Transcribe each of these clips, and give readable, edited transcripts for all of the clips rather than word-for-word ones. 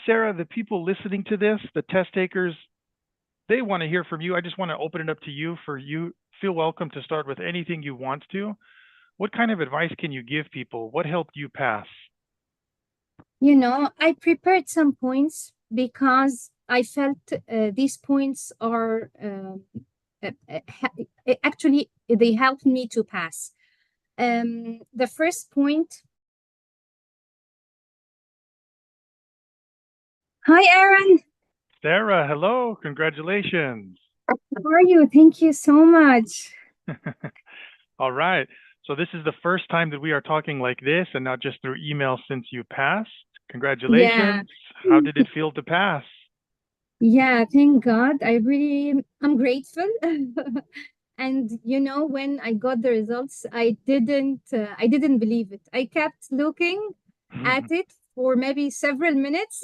Sara, the people listening to this, the test takers, they want to hear from you. I just want to open it up to you for you. Feel welcome to start with anything you want to. What kind of advice can you give people? What helped you pass? I prepared some points because I felt these points are actually they helped me to pass. The first point. Hi, Aaron. Sara, hello. Congratulations. How are you? Thank you so much. All right. So this is the first time that we are talking like this and not just through email since you passed. Yeah. Congratulations. How did it feel to pass? Yeah, thank God. I'm grateful. And when I got the results, I didn't believe it. I kept looking at it for maybe several minutes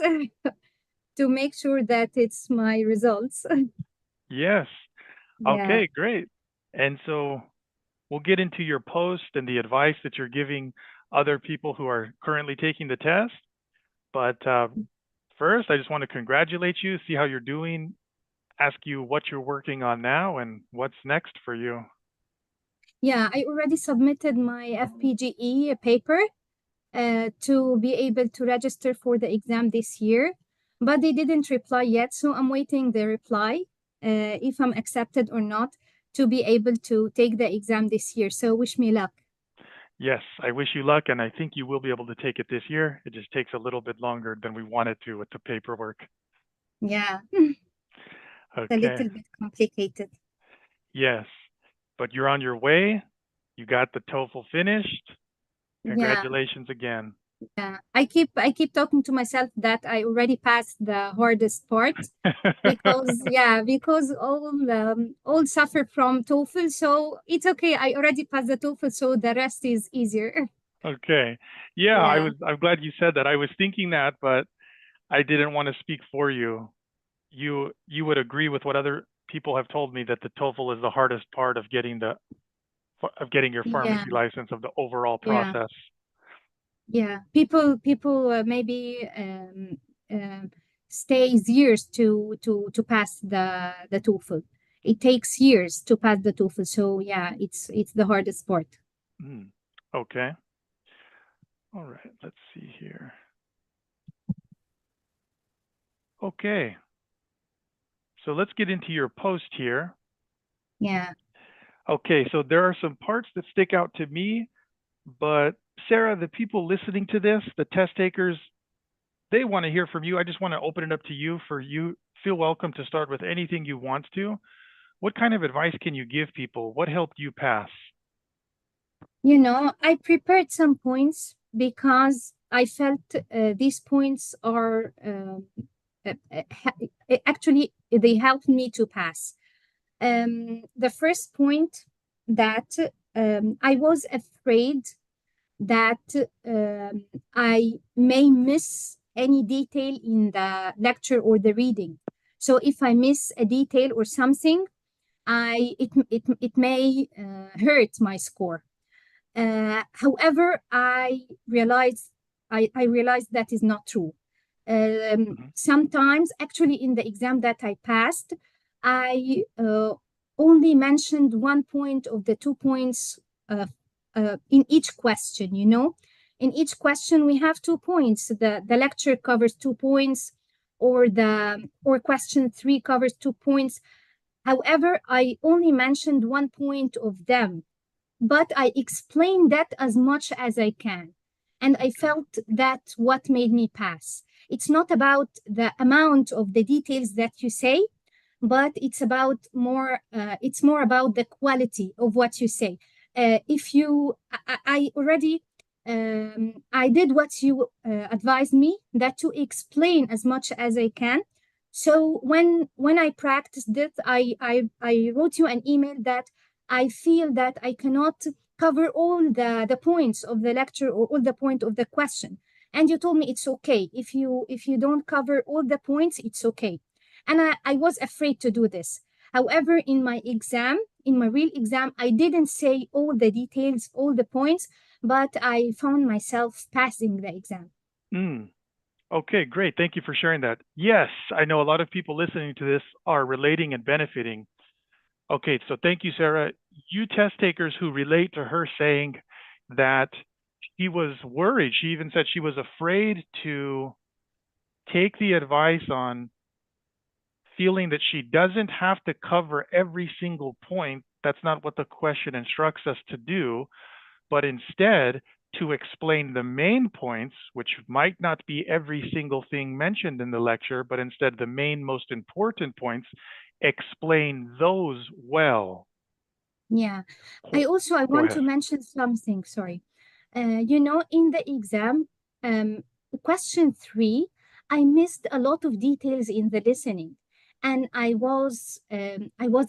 to make sure that it's my results. Yes. Yeah. Okay, great. And so we'll get into your post and the advice that you're giving other people who are currently taking the test. But first, I just want to congratulate you, see how you're doing, ask you what you're working on now and what's next for you. Yeah, I already submitted my FPGE paper to be able to register for the exam this year, but they didn't reply yet. So I'm waiting the reply if I'm accepted or not to be able to take the exam this year. So wish me luck. Yes, I wish you luck, and I think you will be able to take it this year. It just takes a little bit longer than we wanted to with the paperwork. Yeah, it's a Okay. little bit complicated. Yes, but you're on your way. You got the TOEFL finished. Yeah, Congratulations again. yeah. I keep talking to myself that I already passed the hardest part because all suffer from TOEFL, so it's okay. I already passed the TOEFL, so the rest is easier. Okay. Yeah, Yeah. I'm glad you said that. I was thinking that, but I didn't want to speak for you. You would agree with what other people have told me that the TOEFL is the hardest part of getting your Yeah, pharmacy license of the overall yeah, process. yeah. People maybe stays years to pass the TOEFL. It takes years to pass the TOEFL, so yeah, it's the hardest part. Hmm. Okay. All right. Let's see here. Okay. So let's get into your post here. Yeah, Okay. So there are some parts that stick out to me, but Sara, the people listening to this, the test takers, they want to hear from you. I just want to open it up to you for you. Feel welcome to start with anything you want to. What kind of advice can you give people? What helped you pass? I prepared some points because I felt these points are actually they helped me to pass. The first point that I was afraid that I may miss any detail in the lecture or the reading. So if I miss a detail or something, it may hurt my score. However, I realized that is not true. Mhm. Sometimes, actually, in the exam that I passed, I only mentioned one point of the 2 points in each question. In each question we have 2 points. The lecture covers 2 points, or question three covers 2 points. However, I only mentioned one point of them, but I explained that as much as I can. And I Okay. felt that what made me pass. It's not about the amount of the details that you say, but it's more about the quality of what you say. If you, I already, I did what you advised me, that to explain as much as I can. So when I practiced it, I wrote you an email that I feel that I cannot cover all the points of the lecture or all the point of the question. And you told me it's okay. If you don't cover all the points, it's okay. And I was afraid to do this. However, in my real exam, I didn't say all the details, all the points, but I found myself passing the exam. Mm. Okay, great. Thank you for sharing that. Yes, I know a lot of people listening to this are relating and benefiting. Okay, so thank you, Sarah. You test takers who relate to her saying that she was worried. She even said she was afraid to take the advice on feeling that she doesn't have to cover every single point. That's not what the question instructs us to do, but instead to explain the main points, which might not be every single thing mentioned in the lecture, but instead the main most important points, explain those well. Yeah. I Go want ahead. to mention something, sorry. In the exam, um, question 3, I missed a lot of details in the listening. And I was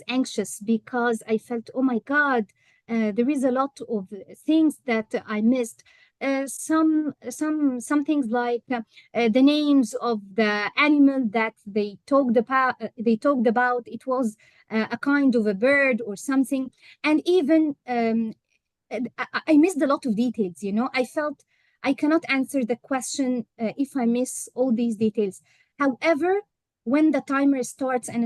anxious because I felt, oh my God, there is a lot of things that I missed. Some things like the names of the animal that they talked about. It was a kind of a bird or something, and even I missed a lot of details. I felt I cannot answer the question if I miss all these details. However, when the timer starts and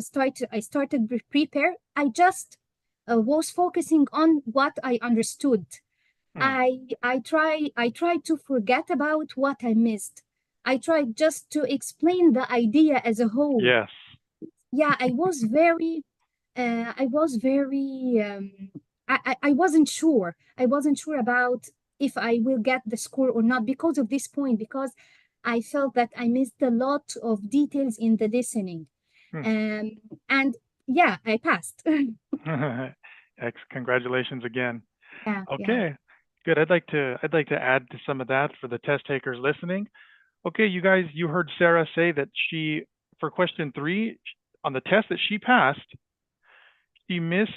I started to prepare, I just was focusing on what I understood. Hmm. I tried to forget about what I missed. I tried just to explain the idea as a whole. Yes. Yeah, I was very I wasn't sure. I wasn't sure about if I will get the score or not because of this point, because I felt that I missed a lot of details in the listening. Hmm. Um, and yeah, I passed. Congratulations again. Yeah, yeah. Okay. Good. I'd like to add to some of that for the test takers listening. Okay, you guys, you heard Sarah say that she, for question 3, on the test that she passed, she missed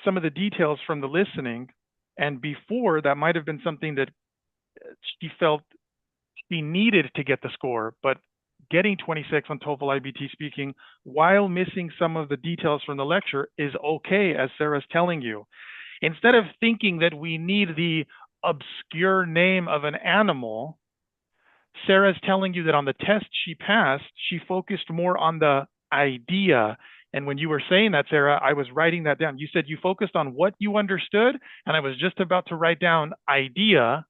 some of the details from the listening. And before, that might have been something that she felt she needed to get the score, but getting 26 on TOEFL iBT speaking while missing some of the details from the lecture is okay, as Sarah's telling you. Instead of thinking that we need the obscure name of an animal, Sarah's telling you that on the test she passed, she focused more on the idea. And when you were saying that, Sarah, I was writing that down. You said you focused on what you understood, and I was just about to write down idea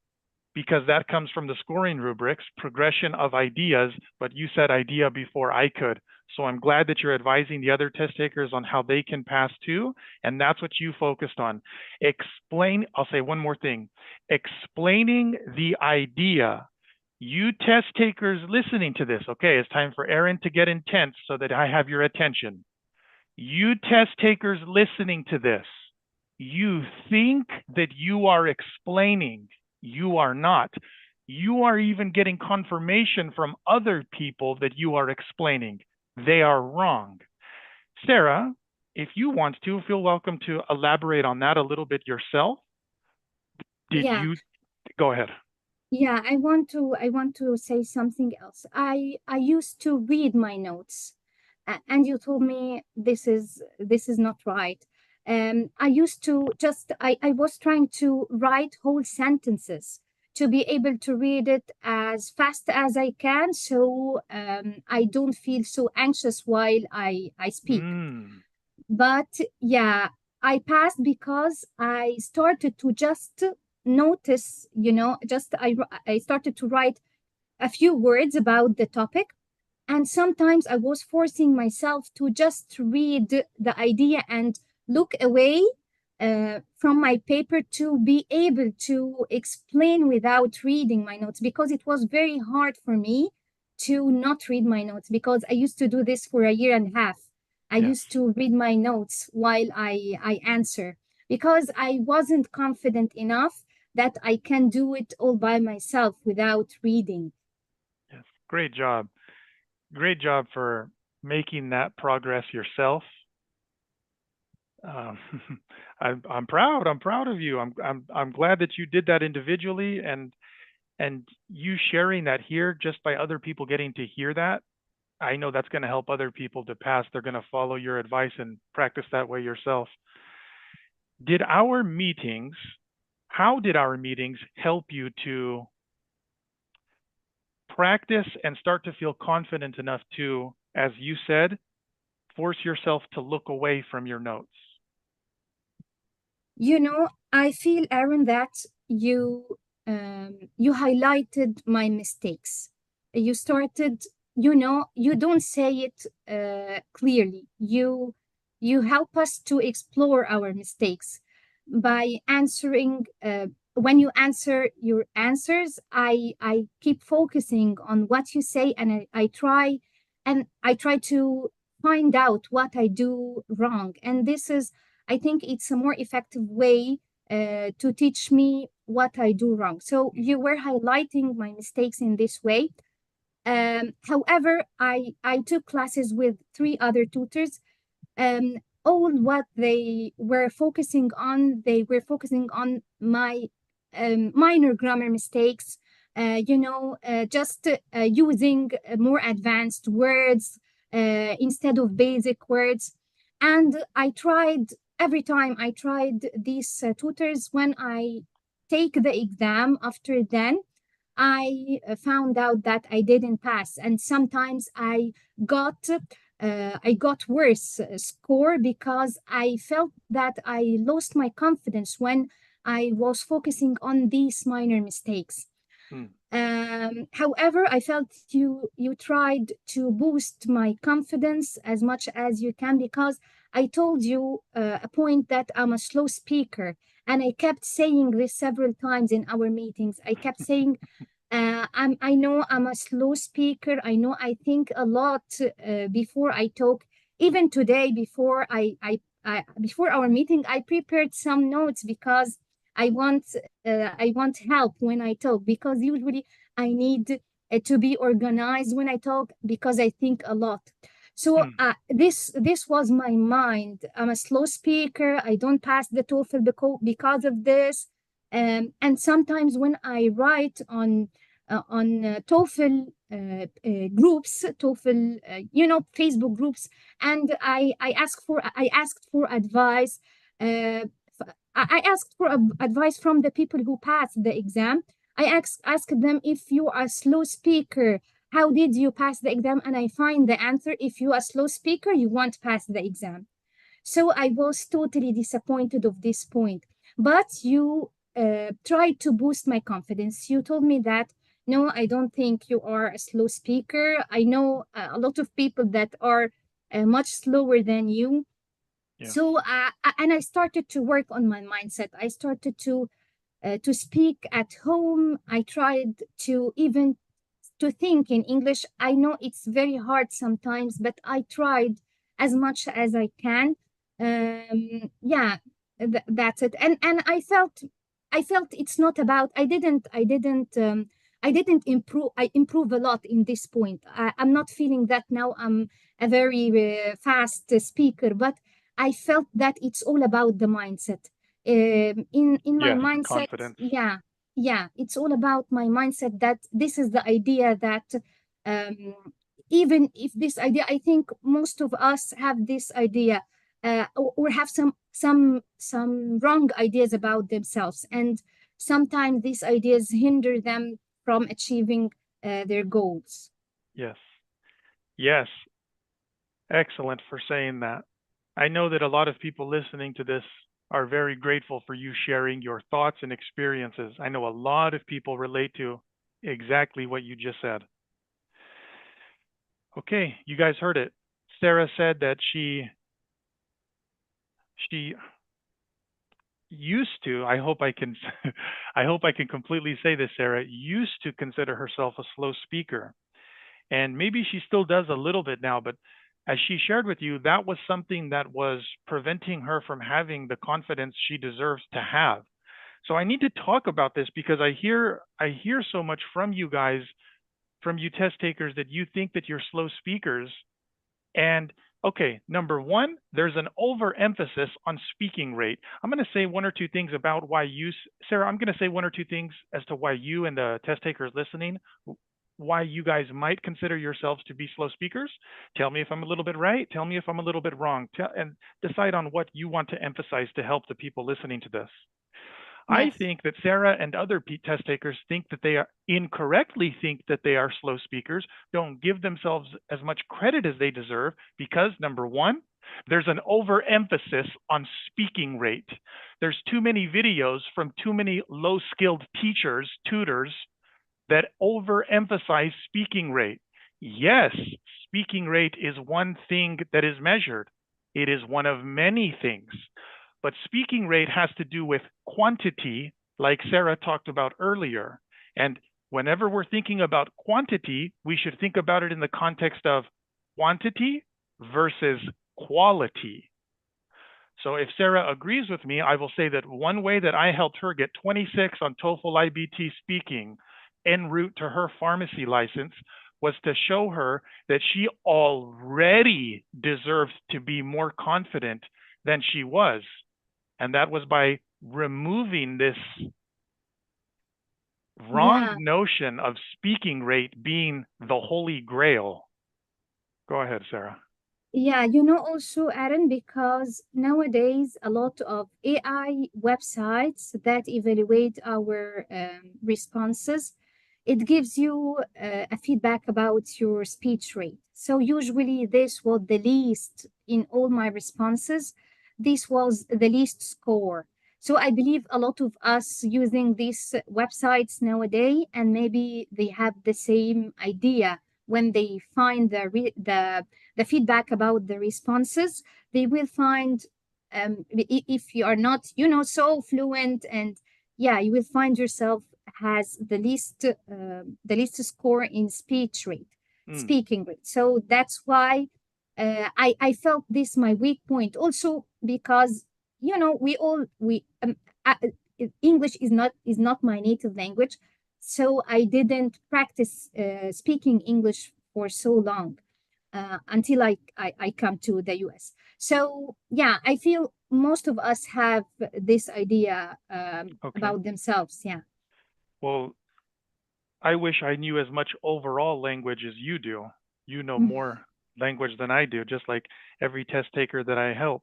because that comes from the scoring rubrics, progression of ideas, but you said idea before I could. So I'm glad that you're advising the other test takers on how they can pass too, and that's what you focused on. I'll say one more thing. Explaining the idea. You test takers listening to this, okay, it's time for Aaron to get intense so that I have your attention. You test takers listening to this, you think that you are explaining. You are not. You are even getting confirmation from other people that you are explaining. They are wrong. Sarah, if you want to, feel welcome to elaborate on that a little bit yourself. Did Yeah. you go ahead? Yeah, I want to say something else. I used to read my notes, and you told me this is not right. I used to just I was trying to write whole sentences to be able to read it as fast as I can, so I don't feel so anxious while I speak. Mm, But yeah, I passed because I started to just notice, I started to write a few words about the topic. And sometimes I was forcing myself to just read the idea and look away from my paper to be able to explain without reading my notes, because it was very hard for me to not read my notes, because I used to do this for a year and a half. I yes, used to read my notes while I answer, because I wasn't confident enough that I can do it all by myself without reading. yes. Great job. Great job for making that progress yourself. Um, I'm proud. I'm proud of you. I'm glad that you did that individually, and you sharing that here just by other people getting to hear that. I know that's going to help other people to pass. They're going to follow your advice and practice that way yourself. Did our meetings, how did our meetings help you to practice and start to feel confident enough to, as you said, force yourself to look away from your notes. I feel, Aaron, that you highlighted my mistakes. You started, you don't say it clearly. You help us to explore our mistakes by answering. When you answer your answers, I keep focusing on what you say, and I try to find out what I do wrong. And this is, I think it's a more effective way to teach me what I do wrong. So you were highlighting my mistakes in this way. However, I took classes with three other tutors. Um, all what they were focusing on my minor grammar mistakes. Just using more advanced words instead of basic words. And I tried every time I tried these tutors. When I take the exam after then, I found out that I didn't pass, and sometimes I got worse score because I felt that I lost my confidence when I was focusing on these minor mistakes. Hmm. However, I felt you tried to boost my confidence as much as you can, because I told you a point that I'm a slow speaker, and I kept saying this several times in our meetings. I kept saying, I know I'm a slow speaker. I know I think a lot before I talk. Even today, before our meeting, I prepared some notes because I want help when I talk, because usually I need to be organized when I talk because I think a lot. So Hmm. this was my mind. I'm a slow speaker. I don't pass the TOEFL because of this. And sometimes when I write on TOEFL groups, TOEFL, Facebook groups, and I asked for advice. Uh, I asked for advice from the people who passed the exam. I asked them, if you are a slow speaker, how did you pass the exam? And I find the answer: if you are a slow speaker, you won't pass the exam. So I was totally disappointed of this point. But you tried to boost my confidence. You told me that, no, I don't think you are a slow speaker. I know a lot of people that are much slower than you. Yes. So and I started to work on my mindset. I started to speak at home. I tried to even to think in English. I know it's very hard sometimes, but I tried as much as I can. Yeah, that's it. And I felt it's not about. I didn't improve. I improve a lot in this point. I'm not feeling that now I'm a very fast speaker, but I felt that it's all about the mindset. In my Yes. mindset, Confidence. yeah, it's all about my mindset, that this is the idea that um, even if this idea, I think most of us have this idea, or have some wrong ideas about themselves, and sometimes these ideas hinder them from achieving their goals. Yes. Yes. Excellent for saying that. I know that a lot of people listening to this are very grateful for you sharing your thoughts and experiences. I know a lot of people relate to exactly what you just said. Okay, you guys heard it. Sarah said that she used to, I hope I can I hope I can completely say this, Sarah, used to consider herself a slow speaker. And maybe she still does a little bit now, but as she shared with you, that was something that was preventing her from having the confidence she deserves to have. So I need to talk about this because I hear so much from you guys, from you test takers, that you think that you're slow speakers. And okay, number one, there's an overemphasis on speaking rate. I'm going to say one or two things about why you, Sarah, I'm going to say one or two things as to why you and the test takers listening, why you guys might consider yourselves to be slow speakers. Tell me if I'm a little bit right. Tell me if I'm a little bit wrong. And decide on what you want to emphasize to help the people listening to this. I Yes. think that Sara and other test takers think that they are incorrectly think that they are slow speakers, don't give themselves as much credit as they deserve because number one, there's an overemphasis on speaking rate. There's too many videos from too many low skilled teachers, tutors that overemphasize speaking rate. Yes, speaking rate is one thing that is measured. It is one of many things. But speaking rate has to do with quantity, like Sara talked about earlier. And whenever we're thinking about quantity, we should think about it in the context of quantity versus quality. So if Sara agrees with me, I will say that one way that I helped her get 26 on TOEFL iBT speaking en route to her pharmacy license was to show her that she already deserved to be more confident than she was. And that was by removing this wrong Yeah. notion of speaking rate being the holy grail. Go ahead, Sara. Yeah, you know, also, Aaron, because nowadays a lot of AI websites that evaluate our responses, it gives you a feedback about your speech rate. So usually this was the least in all my responses. This was the least score. So I believe a lot of us using these websites nowadays, and maybe they have the same idea when they find the feedback about the responses, they will find if you are not, you know, so fluent, and yeah, you will find yourself has the least score in speech rate, Mm, speaking rate. So that's why I felt this my weak point. Also because you know we uh, English is not my native language, so I didn't practice speaking English for so long until I come to the US. So, yeah, I feel most of us have this idea okay. about themselves. Yeah. Well, I wish I knew as much overall language as you do. You know Mm. more language than I do, just like every test taker that I help.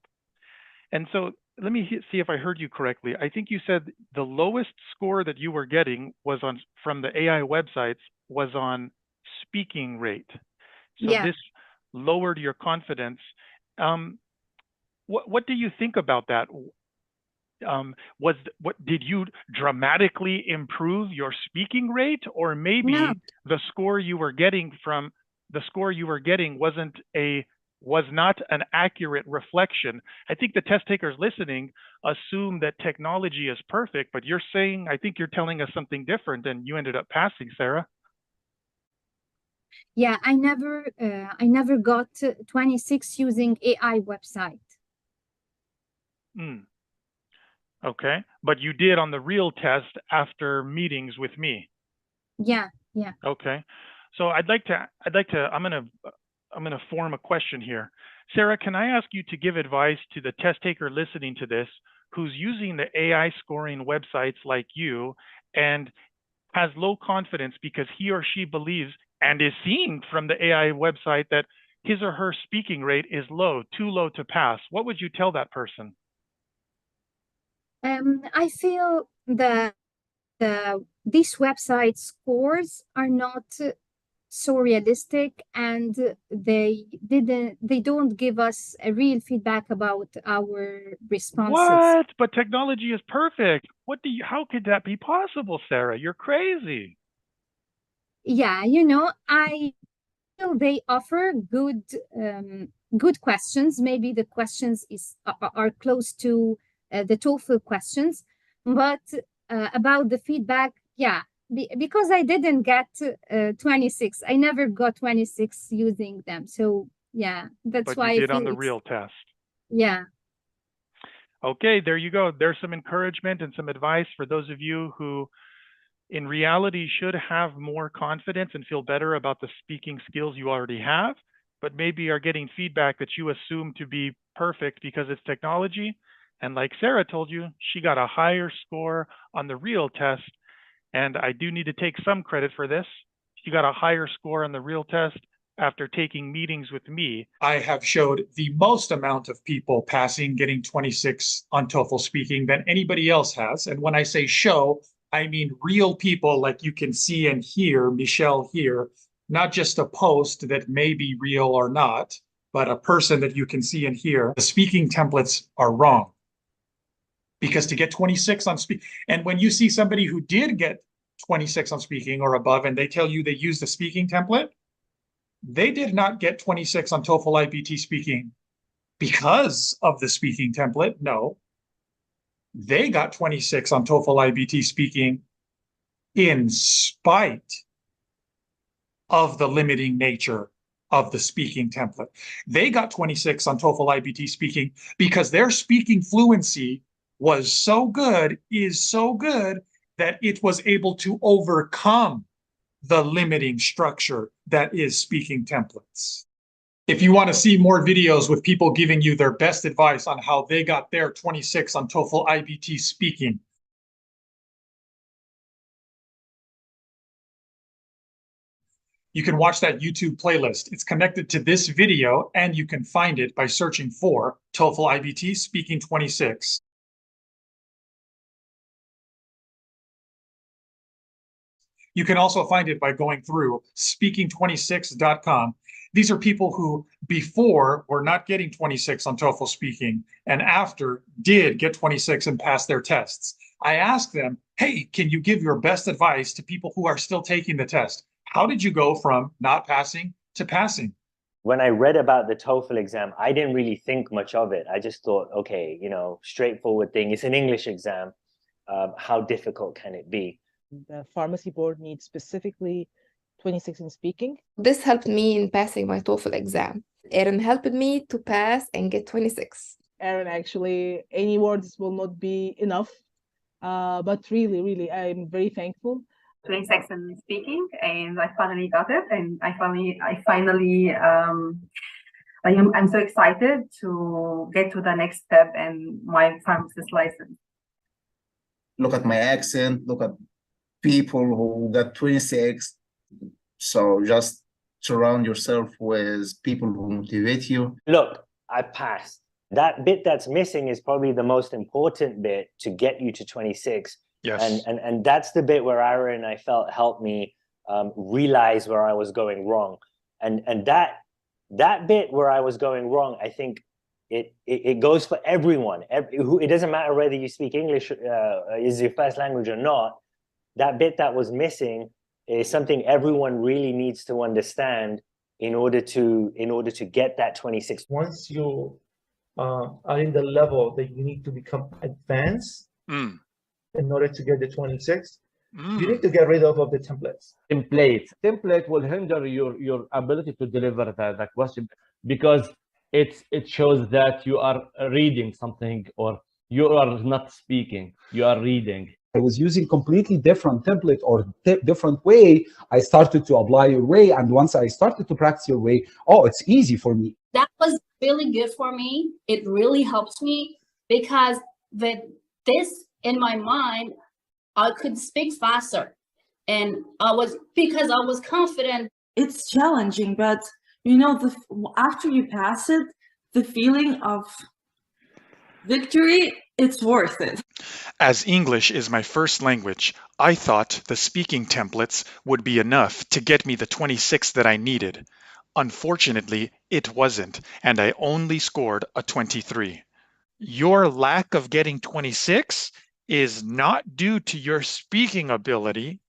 And so let me see if I heard you correctly. I think you said the lowest score that you were getting was on from the AI websites was on speaking rate. So Yeah. this lowered your confidence. Um, what do you think about that? Was what did you dramatically improve your speaking rate, or No. maybe the score you were getting from the score you were getting was not an accurate reflection? I think the test takers listening assume that technology is perfect, but you're saying I think you're telling us something different, and you ended up passing, Sara. Yeah. I never got 26 using AI website. Mm, okay, but you did on the real test after meetings with me. Yeah. Yeah. Okay. So I'm gonna form a question here. Sara, can I ask you to give advice to the test taker listening to this who's using the AI scoring websites like you and has low confidence because he or she believes and is seeing from the AI website that his or her speaking rate is low, too low to pass? What would you tell that person? I feel these website scores are not so realistic, and they don't give us a real feedback about our responses. What? But technology is perfect. How could that be possible, Sara? You're crazy. Yeah, you know, I feel they offer good questions. Maybe the questions are close to the TOEFL questions, but about the feedback, yeah, because I didn't get 26. I never got 26 using them. So yeah, that's But you why I did on feel the it's real test. yeah. Okay, there you go. There's some encouragement and some advice for those of you who, in reality, should have more confidence and feel better about the speaking skills you already have, but maybe are getting feedback that you assume to be perfect because it's technology. And like Sara told you, she got a higher score on the real test. And I do need to take some credit for this. She got a higher score on the real test after taking meetings with me. I have showed the most amount of people passing, getting 26 on TOEFL speaking than anybody else has. And when I say show, I mean real people like you can see and hear Michelle here, not just a post that may be real or not, but a person that you can see and hear. The speaking templates are wrong. Because to get 26 on speak, and when you see somebody who did get 26 on speaking or above, and they tell you they use the speaking template, they did not get 26 on TOEFL iBT speaking because of the speaking template. No, they got 26 on TOEFL iBT speaking in spite of the limiting nature of the speaking template. They got 26 on TOEFL iBT speaking because their speaking fluency was so good, is so good, that it was able to overcome the limiting structure that is speaking templates. If you want to see more videos with people giving you their best advice on how they got their 26 on TOEFL iBT speaking, you can watch that YouTube playlist. It's connected to this video, and you can find it by searching for TOEFL iBT Speaking 26. You can also find it by going through speaking26.com. These are people who before were not getting 26 on TOEFL speaking and after did get 26 and pass their tests. I asked them, hey, can you give your best advice to people who are still taking the test? How did you go from not passing to passing? When I read about the TOEFL exam, I didn't really think much of it. I just thought, okay, straightforward thing. It's an English exam. How difficult can it be? The pharmacy board needs specifically 26 in speaking. This helped me in passing my TOEFL exam. Aaron helped me to pass and get 26. Aaron, actually, any words will not be enough. But really, I'm very thankful. 26 in speaking, and I finally got it. And I'm so excited to get to the next step in my pharmacist license. Look at my accent, look at people who got 26. So just surround yourself with people who motivate you. Look, I passed. That bit that's missing is probably the most important bit to get you to 26. Yes. And that's the bit where Aaron, I felt, helped me realize where I was going wrong. And that bit where I was going wrong, I think it goes for everyone. It doesn't matter whether you speak English is your first language or not. That bit that was missing is something everyone really needs to understand in order to get that 26. Once you are in the level that you need to become advanced in order to get the 26, you need to get rid of the templates. Template will hinder your ability to deliver the question, because it shows that you are reading something or you are not speaking, you are reading. I was using completely different template or different way. I started to apply your way, and once I started to practice your way, oh, it's easy for me. That was really good for me. It really helped me because with this in my mind, I could speak faster, and because I was confident. It's challenging, but after you pass it, the feeling of victory, it's worth it. As English is my first language, I thought the speaking templates would be enough to get me the 26 that I needed. Unfortunately, it wasn't, and I only scored a 23. Your lack of getting 26 is not due to your speaking ability.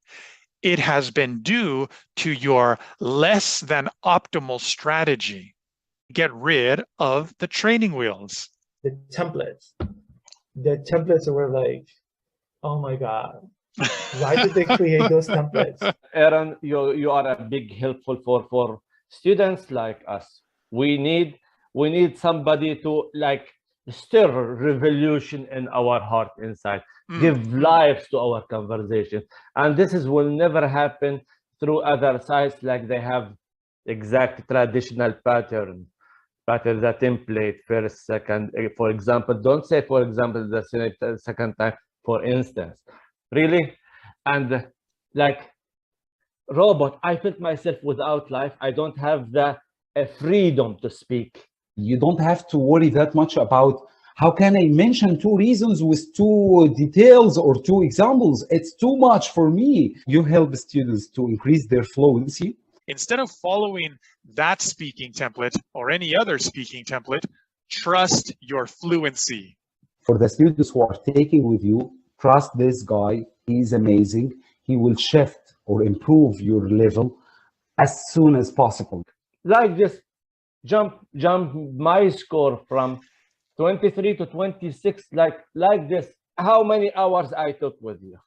It has been due to your less than optimal strategy. Get rid of the training wheels. The templates were like, oh my God, why did they create those templates? Aaron, you are a big helpful for students like us. We need somebody to stir revolution in our heart inside, give life to our conversation. And this will never happen through other sites like they have exact traditional pattern, the template, first, second, for example. Don't say, for example, the second time, for instance. Really? And robot. I felt myself without life. I don't have the freedom to speak. You don't have to worry that much about how can I mention 2 reasons with 2 details or 2 examples. It's too much for me. You help students to increase their fluency. Instead of following that speaking template or any other speaking template, trust your fluency. For the students who are taking with you, trust this guy. He's amazing. He will shift or improve your level as soon as possible. Like this, jump my score from 23 to 26, like this. How many hours I took with you?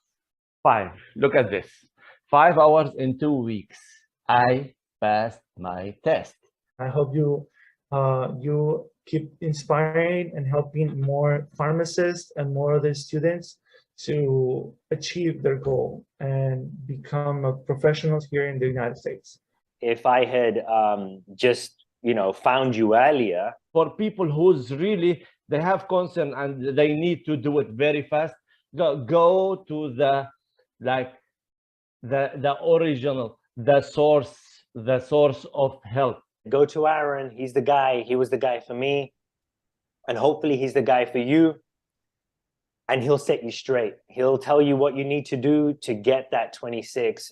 5. Look at this. 5 hours in 2 weeks. I passed my test. I hope you keep inspiring and helping more pharmacists and more other students to achieve their goal and become a professional here in the United States. If I had just, found you earlier. For people who's really, they have concern and they need to do it very fast, go to the original, the source of help. Go to Aaron. He's the guy. He was the guy for me. And hopefully he's the guy for you. And he'll set you straight. He'll tell you what you need to do to get that 26